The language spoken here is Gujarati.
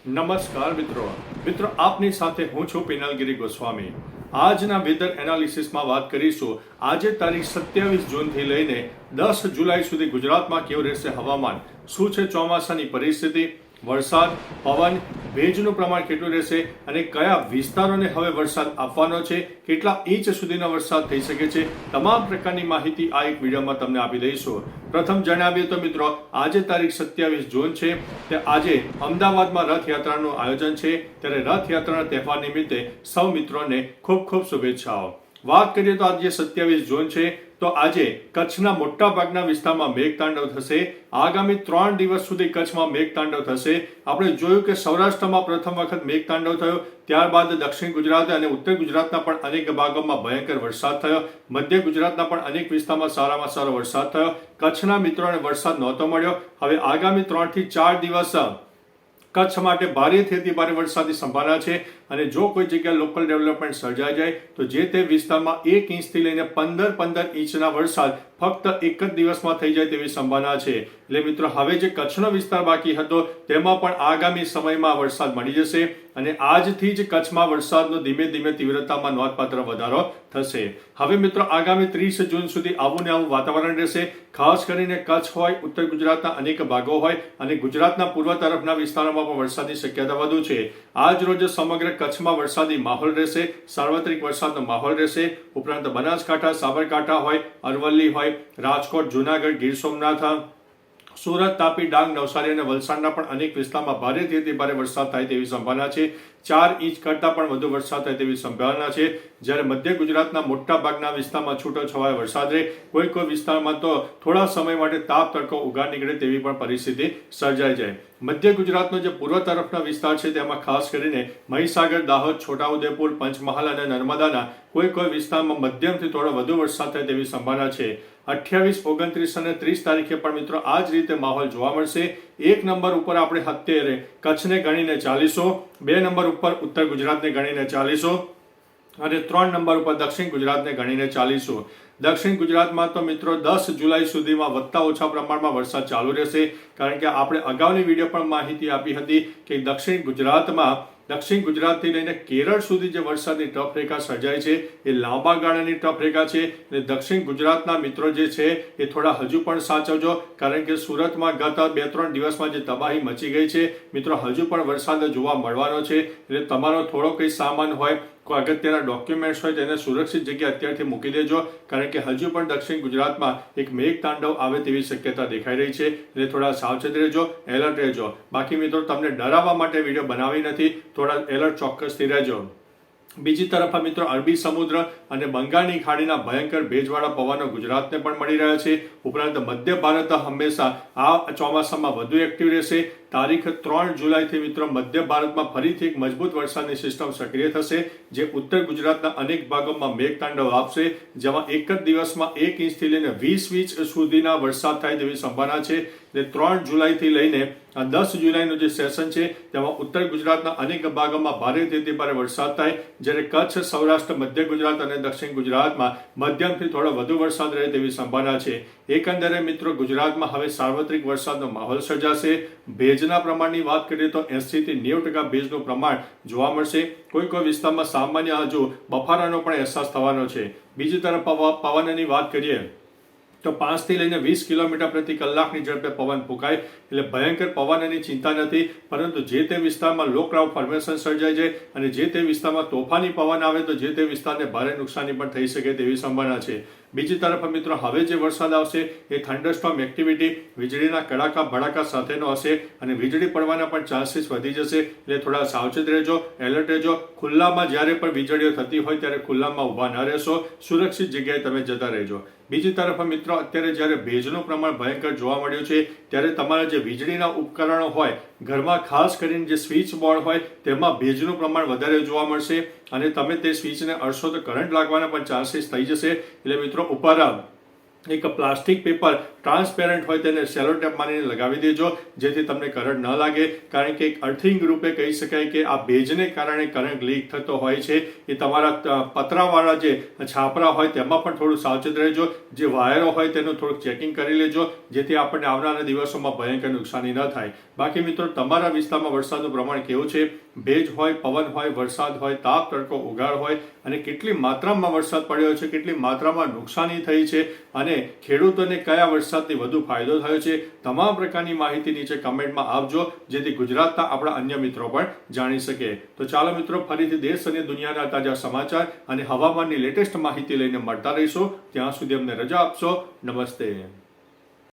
નમસ્કાર મિત્રો આપની સાથે હું છું પિનલગીરી ગોસ્વામી। આજના વેધર એનાલિસિસમાં વાત કરીશું આજે તારીખ 27 જૂનથી લઈને 10 જુલાઈ સુધી ગુજરાતમાં કેવું રહેશે હવામાન, શું છે ચોમાસાની પરિસ્થિતિ, વરસાદ, પવન, ભેજનું પ્રમાણ કેટલું રહેશે અને કયા વિસ્તારોને હવે વરસાદ આપવાનો છે, કેટલા ઇંચ સુધીનો વરસાદ થઈ શકે છે, તમામ પ્રકારની માહિતી આ એક વિડીયોમાં તમને આપી દઈશું। પ્રથમ જણાવીએ તો મિત્રો આજે તારીખ 27 જૂન છે તે આજે અમદાવાદમાં રથયાત્રાનું આયોજન છે, ત્યારે રથયાત્રાના તહેવાર નિમિત્તે સૌ મિત્રોને ખૂબ ખૂબ શુભેચ્છાઓ। વાત કરીએ તો આજે 27 જૂન છે તો આજે કચ્છના મોટા ભાગના વિસ્તારમાં મેઘતાંડવ થશે। આગામી 3 દિવસ સુધી કચ્છમાં મેઘતાંડવ થશે। આપણે જોયું કે સૌરાષ્ટ્રમાં પ્રથમ વખત મેઘતાંડવ થયો, ત્યારબાદ દક્ષિણ ગુજરાત અને ઉત્તર ગુજરાતના પણ અનેક ભાગોમાં ભયંકર વરસાદ થયો, મધ્ય ગુજરાતના પણ અનેક વિસ્તારમાં સારામાં સારો વરસાદ થયો, કચ્છના મિત્રોને વરસાદ નહોતો મળ્યો। હવે આગામી 3 થી 4 દિવસ કચ્છ માટે ભારેથી અતિ ભારે વરસાદની સંભાવના છે અને જો કોઈ જગ્યાએ લોકલ ડેવલપમેન્ટ સર્જાઈ જાય તો જે તે વિસ્તારમાં 1 ઇંચથી લઈને 15 ઇંચના વરસાદ ફક્ત એક જ દિવસમાં થઈ જાય તેવી સંભાવના છે। એટલે મિત્રો હવે જે કચ્છનો વિસ્તાર બાકી હતો તેમાં પણ આગામી સમયમાં વરસાદ મળી જશે અને આજથી જ કચ્છમાં વરસાદનો ધીમે ધીમે તીવ્રતામાં નોંધપાત્ર વધારો થશે। હવે મિત્રો આગામી 30 જૂન સુધી આવું ને આવું વાતાવરણ રહેશે, ખાસ કરીને કચ્છ હોય, ઉત્તર ગુજરાતના અનેક ભાગો હોય અને ગુજરાતના પૂર્વ તરફના વિસ્તારોમાં પણ વરસાદની શક્યતા વધુ છે। આજ રોજ સમગ્ર કચ્છમાં વરસાદી માહોલ રહેશે, સાર્વત્રિક વરસાદનો માહોલ રહેશે। ઉપરાંત બનાસકાંઠા, સાબરકાંઠા હોય, અરવલ્લી હોય, રાજકોટ, જુનાગઢ, ગીર સોમનાથ, સુરત, તાપી, ડાંગ, નવસારી અને વલસાડના પણ અનેક વિસ્તારમાં ભારેથી અતિ ભારે વરસાદ થાય તેવી સંભાવના છે। 4 ઇંચ કરતાં પણ વધુ વરસાદ થાય તેવી સંભાવના છે, જ્યારે મધ્ય ગુજરાતના મોટા ભાગના વિસ્તારમાં છૂટો છવાયો વરસાદ રહે, કોઈ વિસ્તારમાં તો થોડા સમય માટે તાપ તડકો ઉગાર નીકળે તેવી પણ પરિસ્થિતિ સર્જાઈ જાય। મધ્ય ગુજરાતનો જે પૂર્વ તરફના વિસ્તાર છે તેમાં ખાસ કરીને મહીસાગર, દાહોદ, છોટાઉદેપુર, પંચમહાલ અને નર્મદાના કોઈ વિસ્તારમાં મધ્યમથી થોડો વધુ વરસાદ થાય તેવી સંભાવના છે। 28, 29 અને 30 તારીખે પણ મિત્રો આ જ રીતે માહોલ જોવા મળશે। 1 નંબર ઉપર આપણે અત્યારે કચ્છને ગણીને ચાલીશું, 2 નંબર ઉપર ઉત્તર ગુજરાતને ગણીને ચાલીશું અને 3 નંબર ઉપર દક્ષિણ ગુજરાતને ગણીને ચાલીશું। દક્ષિણ ગુજરાતમાં તો મિત્રો 10 જુલાઈ સુધીમાં વધતા ઓછા પ્રમાણમાં વરસાદ ચાલુ રહેશે, કારણ કે આપણે અગાઉની વિડીયો પણ માહિતી આપી હતી કે દક્ષિણ ગુજરાતથી લઈને કેરળ સુધી જે વરસાદની ટફ રેખા સર્જાય છે એ લાંબા ગાળાની ટફ રેખા છે અને દક્ષિણ ગુજરાતના મિત્રો જે છે એ થોડા હજુ પણ સાચવજો, કારણ કે સુરતમાં ગત 2-3 દિવસમાં જે તબાહી મચી ગઈ છે મિત્રો હજુ પણ વરસાદ જોવા મળવાનો છે। એટલે તમારો થોડો કંઈ સામાન હોય, કોઈ અગત્યના ડોક્યુમેન્ટ્સ હોય તેને સુરક્ષિત જગ્યાએ અત્યારથી મૂકી દેજો, કારણ કે હજુ પણ દક્ષિણ ગુજરાતમાં એક મેઘતાંડવ આવે તેવી શક્યતા દેખાઈ રહી છે। એટલે થોડા સાવચેત રહેજો, એલર્ટ રહેજો। બાકી મિત્રો તમને ડરાવવા માટે વિડીયો બનાવી નથી, થોડા એલર્ટ ચોક્કસથી રહેજો। બીજી તરફ મિત્રો અરબી સમુદ્ર અને બંગાળની ખાડીના ભયંકર ભેજવાળા પવનો ગુજરાતને પણ મળી રહ્યા છે। ઉપરાંત મધ્ય ભારત હંમેશા આ ચોમાસામાં વધુ એક્ટિવ રહેશે। તારીખ 3 જુલાઈથી મિત્રો મધ્ય ભારતમાં ફરીથી એક મજબૂત વરસાદની સિસ્ટમ સક્રિય થશે, જે ઉત્તર ગુજરાતના અનેક ભાગોમાં મેઘતાંડવ આપશે, જેમાં એક જ દિવસમાં 1 ઇંચથી લઈને 20 ઇંચ સુધીના વરસાદ થાય તેવી સંભાવના છે। એટલે 3 જુલાઈથી લઈને 10 જુલાઈનું જે સેશન છે તેમાં ઉત્તર ગુજરાતના અનેક ભાગોમાં ભારેથી ભારે વરસાદ થાય, જ્યારે કચ્છ, સૌરાષ્ટ્ર, મધ્ય ગુજરાત અને દક્ષિણ ગુજરાતમાં મધ્યમથી થોડો વધુ વરસાદ રહે તેવી સંભાવના છે। એકંદરે મિત્રો ગુજરાતમાં હવે સાર્વત્રિક વરસાદનો માહોલ સર્જાશે। ભેજના પ્રમાણની વાત કરીએ તો 80 થી 90% ભેજનું પ્રમાણ જોવા મળશે। કોઈ વિસ્તારમાં સામાન્ય હજુ બફારાનો પણ અહેસાસ થવાનો છે। બીજી તરફ પવનની વાત કરીએ તો 5 થી લઈને 20 કિલોમીટર પ્રતિ કલાકની ઝડપે પવન ફૂંકાય, એટલે ભયંકર પવનની ચિંતા નથી, પરંતુ જે તે વિસ્તારમાં લો ક્લાઉડ ફોર્મેશન સર્જાય છે અને જે તે વિસ્તારમાં તોફાની પવન આવે તો જે તે વિસ્તારને ભારે નુકસાની પણ થઈ શકે તેવી સંભાવના છે। બીજી તરફ મિત્રો હવે જે વરસાદ આવશે એ થંડરસ્ટોર્મ એક્ટિવિટી વીજળીના કડાકા ભડાકા સાથેનો હશે અને વીજળી પડવાના પણ ચાન્સીસ વધી જશે। એટલે થોડા સાવચેત રહેજો, એલર્ટ રહેજો। ખુલ્લામાં જ્યારે પણ વીજળીઓ થતી હોય ત્યારે ખુલ્લામાં ઊભા ન રહેશો, સુરક્ષિત જગ્યાએ તમે જતા રહેજો। બીજી તરફ મિત્રો અત્યારે જ્યારે ભેજનું પ્રમાણ ભયંકર જોવા મળ્યું છે ત્યારે તમારા જે વીજળીના ઉપકરણો હોય ઘરમાં, ખાસ કરીને જે સ્વિચ બોર્ડ હોય તેમાં ભેજનું પ્રમાણ વધારે જોવા મળશે અને તમે તે સ્વિચને અડશો તો કરંટ લાગવાના પણ ચાન્સીસ થઈ જશે। એટલે મિત્રો ઉપર એક પ્લાસ્ટિક પેપર ટ્રાન્સપેરન્ટ હોય તેને સેલો ટેપ મારીને લગાવી દેજો, જેથી તમને કરંટ ન લાગે. કારણ કે એક અર્થિંગ રૂપે કહી શકાય કે આ ભેજને કારણે કરંટ લીક થતો હોય છે. એ તમારા પતરાવાળા જે છાપરા હોય તેમાં પણ થોડું સાવચેત રહેજો. જે વાયરો હોય તેનું થોડુંક ચેકિંગ કરી લેજો, જેથી આપણને આવનારા દિવસોમાં ભયંકર નુકસાની ન થાય. બાકી મિત્રો, તમારા વિસ્તારમાં વરસાદનું પ્રમાણ કેવું છે? ભેજ હોય, પવન હોય, વરસાદ હોય, તાપ, તડકો, ઉઘાડ હોય, અને કેટલી માત્રામાં વરસાદ પડ્યો છે, કેટલી માત્રામાં નુકસાની થઈ છે, અને ખેડૂતોને કયા વરસાદથી વધુ ફાયદો થયો છે, તમામ પ્રકારની માહિતી નીચે કમેન્ટમાં આપજો, જેથી ગુજરાતના આપણા અન્ય મિત્રો પણ જાણી શકે. તો ચાલો મિત્રો, ફરીથી દેશ અને દુનિયાના તાજા સમાચાર અને હવામાનની લેટેસ્ટ માહિતી લઈને મળતા રહીશું. ત્યાં સુધી અમને રજા આપશો. નમસ્તે.